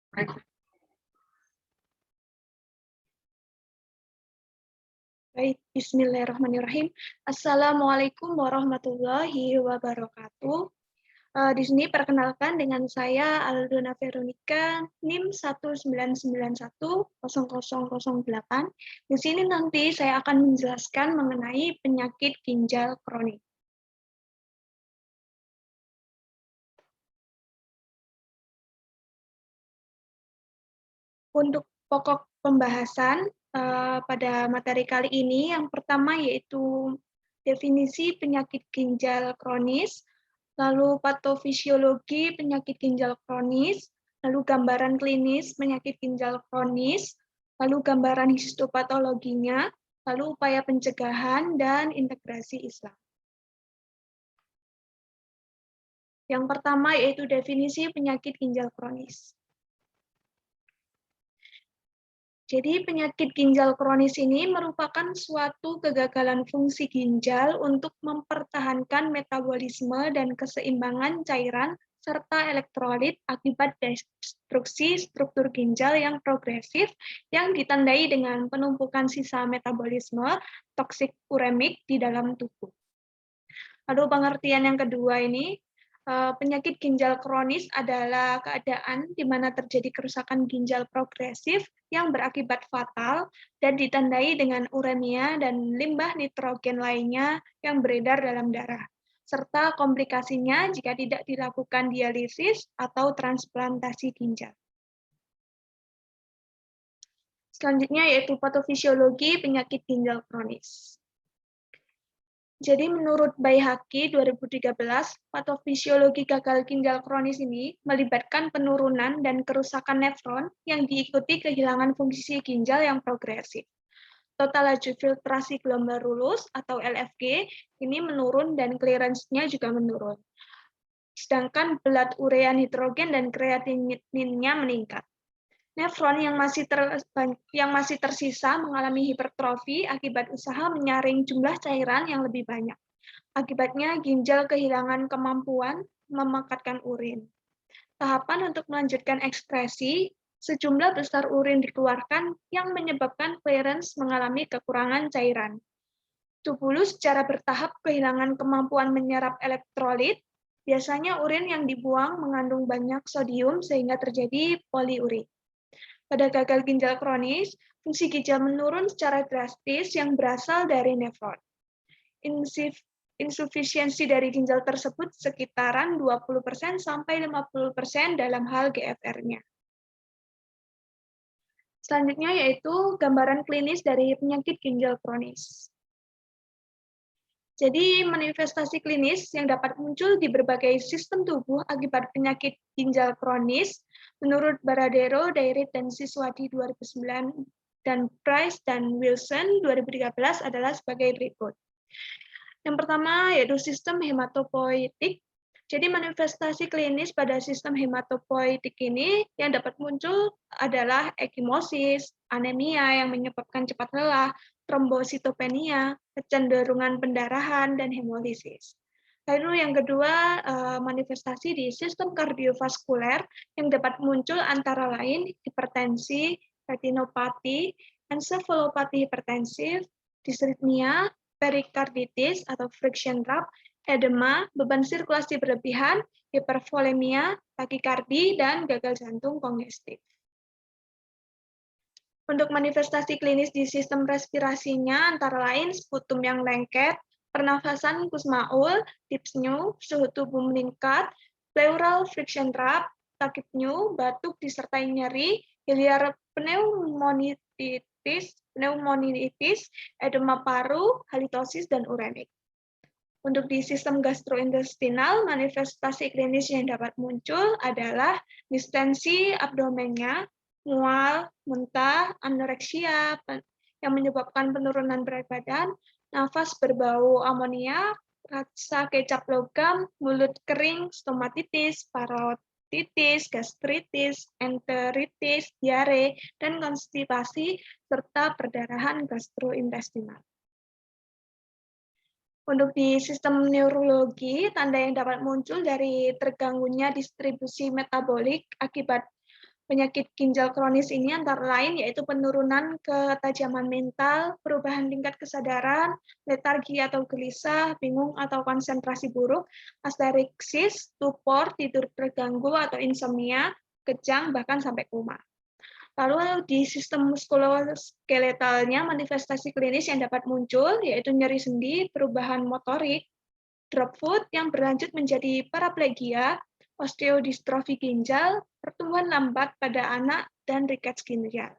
Baik, Bismillahirrahmanirrahim. Assalamualaikum warahmatullahi wabarakatuh. Di sini perkenalkan dengan saya Aldona Veronica, NIM 199100008. Di sini nanti saya akan menjelaskan mengenai penyakit ginjal kronik. Untuk pokok pembahasan pada materi kali ini, yang pertama yaitu definisi penyakit ginjal kronis, lalu patofisiologi penyakit ginjal kronis, lalu gambaran klinis penyakit ginjal kronis, lalu gambaran histopatologinya, lalu upaya pencegahan dan integrasi Islam. Yang pertama yaitu definisi penyakit ginjal kronis. Jadi penyakit ginjal kronis ini merupakan suatu kegagalan fungsi ginjal untuk mempertahankan metabolisme dan keseimbangan cairan serta elektrolit akibat destruksi struktur ginjal yang progresif yang ditandai dengan penumpukan sisa metabolisme toksik uremik di dalam tubuh. Lalu pengertian yang kedua ini, penyakit ginjal kronis adalah keadaan di mana terjadi kerusakan ginjal progresif yang berakibat fatal dan ditandai dengan uremia dan limbah nitrogen lainnya yang beredar dalam darah, serta komplikasinya jika tidak dilakukan dialisis atau transplantasi ginjal. Selanjutnya yaitu patofisiologi penyakit ginjal kronis. Jadi menurut Baihaqi 2013, patofisiologi gagal ginjal kronis ini melibatkan penurunan dan kerusakan nefron yang diikuti kehilangan fungsi ginjal yang progresif. Total laju filtrasi glomerulus atau LFG ini menurun dan clearance-nya juga menurun. Sedangkan belat urea nitrogen dan kreatininnya meningkat. Nefron yang masih tersisa mengalami hipertrofi akibat usaha menyaring jumlah cairan yang lebih banyak. Akibatnya ginjal kehilangan kemampuan memekatkan urin. Tahapan untuk melanjutkan ekskresi, sejumlah besar urin dikeluarkan yang menyebabkan clearance mengalami kekurangan cairan. Tubuh secara bertahap kehilangan kemampuan menyerap elektrolit. Biasanya urin yang dibuang mengandung banyak sodium sehingga terjadi poliuria. Pada gagal ginjal kronis, fungsi ginjal menurun secara drastis yang berasal dari nefron. Insufisiensi dari ginjal tersebut sekitaran 20% sampai 50% dalam hal GFR-nya. Selanjutnya yaitu gambaran klinis dari penyakit ginjal kronis. Jadi manifestasi klinis yang dapat muncul di berbagai sistem tubuh akibat penyakit ginjal kronis menurut Baradero, Dairit, dan Siswadi 2009 dan Price dan Wilson 2013 adalah sebagai berikut. Yang pertama yaitu sistem hematopoietik. Jadi manifestasi klinis pada sistem hematopoietik ini yang dapat muncul adalah ekimosis, anemia yang menyebabkan cepat lelah, trombositopenia, kecenderungan pendarahan, dan hemolisis. Lalu yang kedua, manifestasi di sistem kardiovaskuler yang dapat muncul antara lain hipertensi, retinopati, ensefalopati hipertensif, disritmia, perikarditis atau friction trap, edema, beban sirkulasi berlebihan, hipervolemia, takikardi, dan gagal jantung kongestif. Untuk manifestasi klinis di sistem respirasinya antara lain sputum yang lengket, pernafasan kusmaul, dyspnea, suhu tubuh meningkat, pleural friction trap, sakit pneu, batuk disertai nyeri, biliar pneumonitis, edema paru, halitosis, dan uremik. Untuk di sistem gastrointestinal, manifestasi klinis yang dapat muncul adalah distensi abdomennya, mual, muntah, anoreksia yang menyebabkan penurunan berat badan, nafas berbau amonia, rasa kecap logam, mulut kering, stomatitis, parotitis, gastritis, enteritis, diare, dan konstipasi, serta perdarahan gastrointestinal. Untuk di sistem neurologi, tanda yang dapat muncul dari terganggunya distribusi metabolik akibat Penyakit ginjal kronis ini antara lain yaitu penurunan ketajaman mental, perubahan tingkat kesadaran, letargi atau gelisah, bingung atau konsentrasi buruk, asteriksis, stupor, tidur terganggu atau insomnia, kejang, bahkan sampai koma. Lalu di sistem muskuloskeletalnya manifestasi klinis yang dapat muncul yaitu nyeri sendi, perubahan motorik, drop foot yang berlanjut menjadi paraplegia, osteodistrofi ginjal, pertumbuhan lambat pada anak, dan rickets ginjal.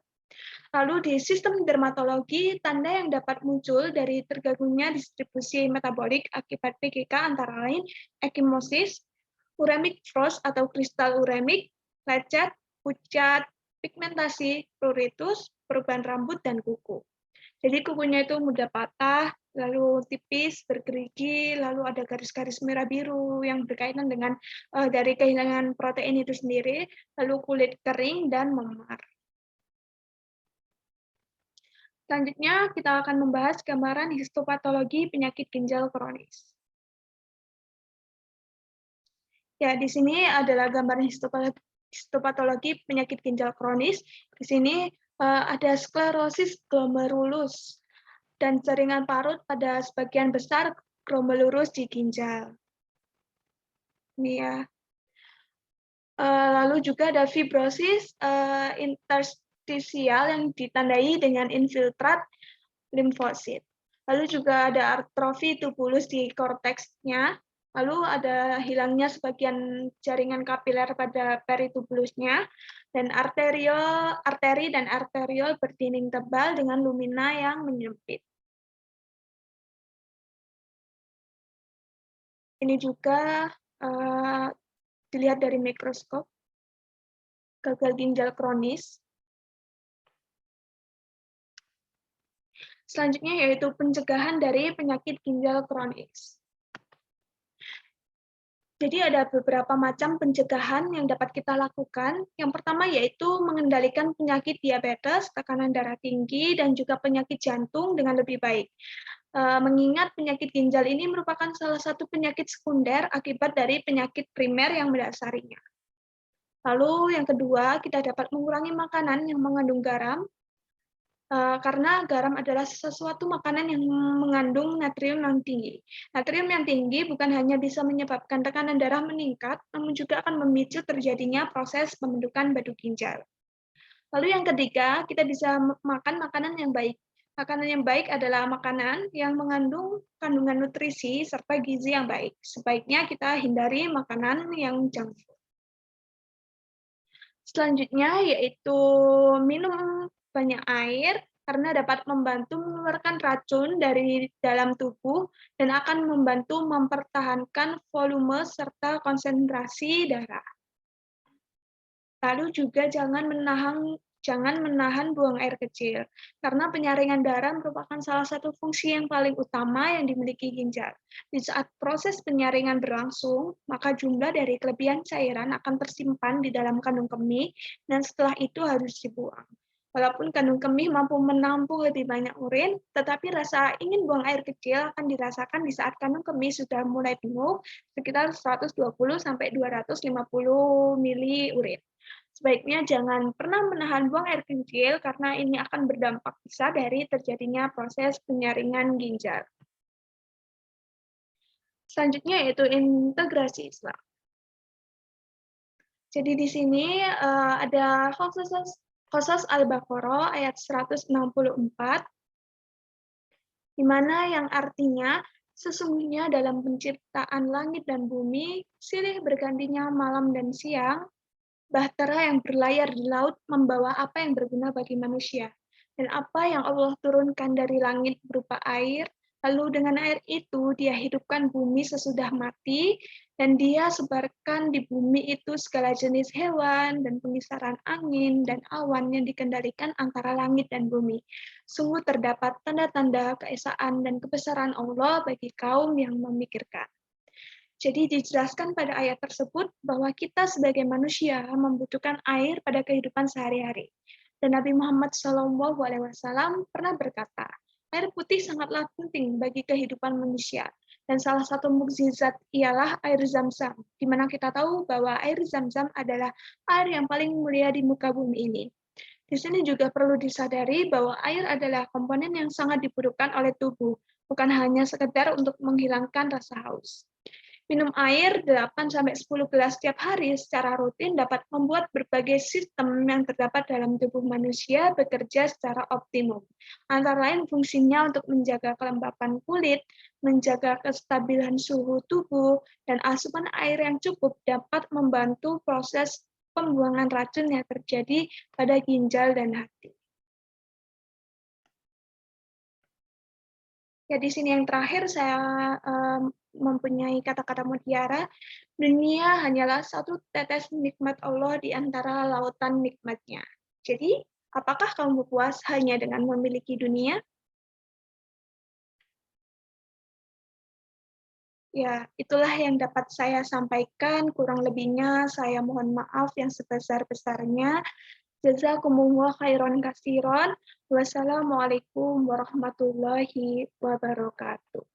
Lalu di sistem dermatologi, tanda yang dapat muncul dari terganggunya distribusi metabolik akibat PGK antara lain ekimosis, uremic frost atau kristal uremik, lecet, pucat, pigmentasi, pruritus, perubahan rambut, dan kuku. Jadi kukunya itu mudah patah, lalu tipis, bergerigi, lalu ada garis-garis merah biru yang berkaitan dengan dari kehilangan protein itu sendiri, lalu kulit kering dan memar. Selanjutnya kita akan membahas gambaran histopatologi penyakit ginjal kronis. Ya, di sini adalah gambaran histopatologi penyakit ginjal kronis. Di sini ada sklerosis glomerulus dan jaringan parut pada sebagian besar glomerulus di ginjal. Ini ya. Lalu juga ada fibrosis interstisial yang ditandai dengan infiltrat limfosit. Lalu juga ada atrofi tubulus di korteksnya. Lalu ada hilangnya sebagian jaringan kapiler pada peritubulusnya, dan arteri dan arteriol berdinding tebal dengan lumina yang menyempit. Ini juga dilihat dari mikroskop, gagal ginjal kronis. Selanjutnya yaitu pencegahan dari penyakit ginjal kronis. Jadi ada beberapa macam pencegahan yang dapat kita lakukan. Yang pertama yaitu mengendalikan penyakit diabetes, tekanan darah tinggi, dan juga penyakit jantung dengan lebih baik. Mengingat penyakit ginjal ini merupakan salah satu penyakit sekunder akibat dari penyakit primer yang mendasarinya. Lalu yang kedua, kita dapat mengurangi makanan yang mengandung garam, karena garam adalah sesuatu makanan yang mengandung natrium yang tinggi. Natrium yang tinggi bukan hanya bisa menyebabkan tekanan darah meningkat, namun juga akan memicu terjadinya proses pembentukan batu ginjal. Lalu yang ketiga, kita bisa makan makanan yang baik. Makanan yang baik adalah makanan yang mengandung kandungan nutrisi serta gizi yang baik. Sebaiknya kita hindari makanan yang junk food. Selanjutnya yaitu minum banyak air karena dapat membantu mengeluarkan racun dari dalam tubuh dan akan membantu mempertahankan volume serta konsentrasi darah. Lalu juga jangan menahan buang air kecil, karena penyaringan darah merupakan salah satu fungsi yang paling utama yang dimiliki ginjal. Di saat proses penyaringan berlangsung, maka jumlah dari kelebihan cairan akan tersimpan di dalam kandung kemih, dan setelah itu harus dibuang. Walaupun kandung kemih mampu menampung lebih banyak urin, tetapi rasa ingin buang air kecil akan dirasakan di saat kandung kemih sudah mulai penuh, sekitar 120–250 mili urin. Sebaiknya jangan pernah menahan buang air kecil karena ini akan berdampak besar dari terjadinya proses penyaringan ginjal. Selanjutnya yaitu integrasi Islam. Jadi di sini ada Qasas Al-Baqarah ayat 164, di mana yang artinya sesungguhnya dalam penciptaan langit dan bumi, silih bergantinya malam dan siang, bahtera yang berlayar di laut membawa apa yang berguna bagi manusia. Dan apa yang Allah turunkan dari langit berupa air, lalu dengan air itu dia hidupkan bumi sesudah mati, dan dia sebarkan di bumi itu segala jenis hewan, dan pengisaran angin, dan awan yang dikendalikan antara langit dan bumi. Sungguh terdapat tanda-tanda keesaan dan kebesaran Allah bagi kaum yang memikirkan. Jadi dijelaskan pada ayat tersebut bahwa kita sebagai manusia membutuhkan air pada kehidupan sehari-hari. Dan Nabi Muhammad SAW pernah berkata, air putih sangatlah penting bagi kehidupan manusia. Dan salah satu mukjizat ialah air Zam-Zam, di mana kita tahu bahwa air Zam-Zam adalah air yang paling mulia di muka bumi ini. Di sini juga perlu disadari bahwa air adalah komponen yang sangat dibutuhkan oleh tubuh, bukan hanya sekedar untuk menghilangkan rasa haus. Minum air 8-10 gelas setiap hari secara rutin dapat membuat berbagai sistem yang terdapat dalam tubuh manusia bekerja secara optimum. Antara lain fungsinya untuk menjaga kelembapan kulit, menjaga kestabilan suhu tubuh, dan asupan air yang cukup dapat membantu proses pembuangan racun yang terjadi pada ginjal dan hati. Ya, di sini yang terakhir saya mempunyai kata-kata mutiara, dunia hanyalah satu tetes nikmat Allah di antara lautan nikmatnya. Jadi, apakah kamu puas hanya dengan memiliki dunia? Ya, itulah yang dapat saya sampaikan. Kurang lebihnya saya mohon maaf yang sebesar-besarnya. Jazakumullah khairan kasiron. Wassalamualaikum warahmatullahi wabarakatuh.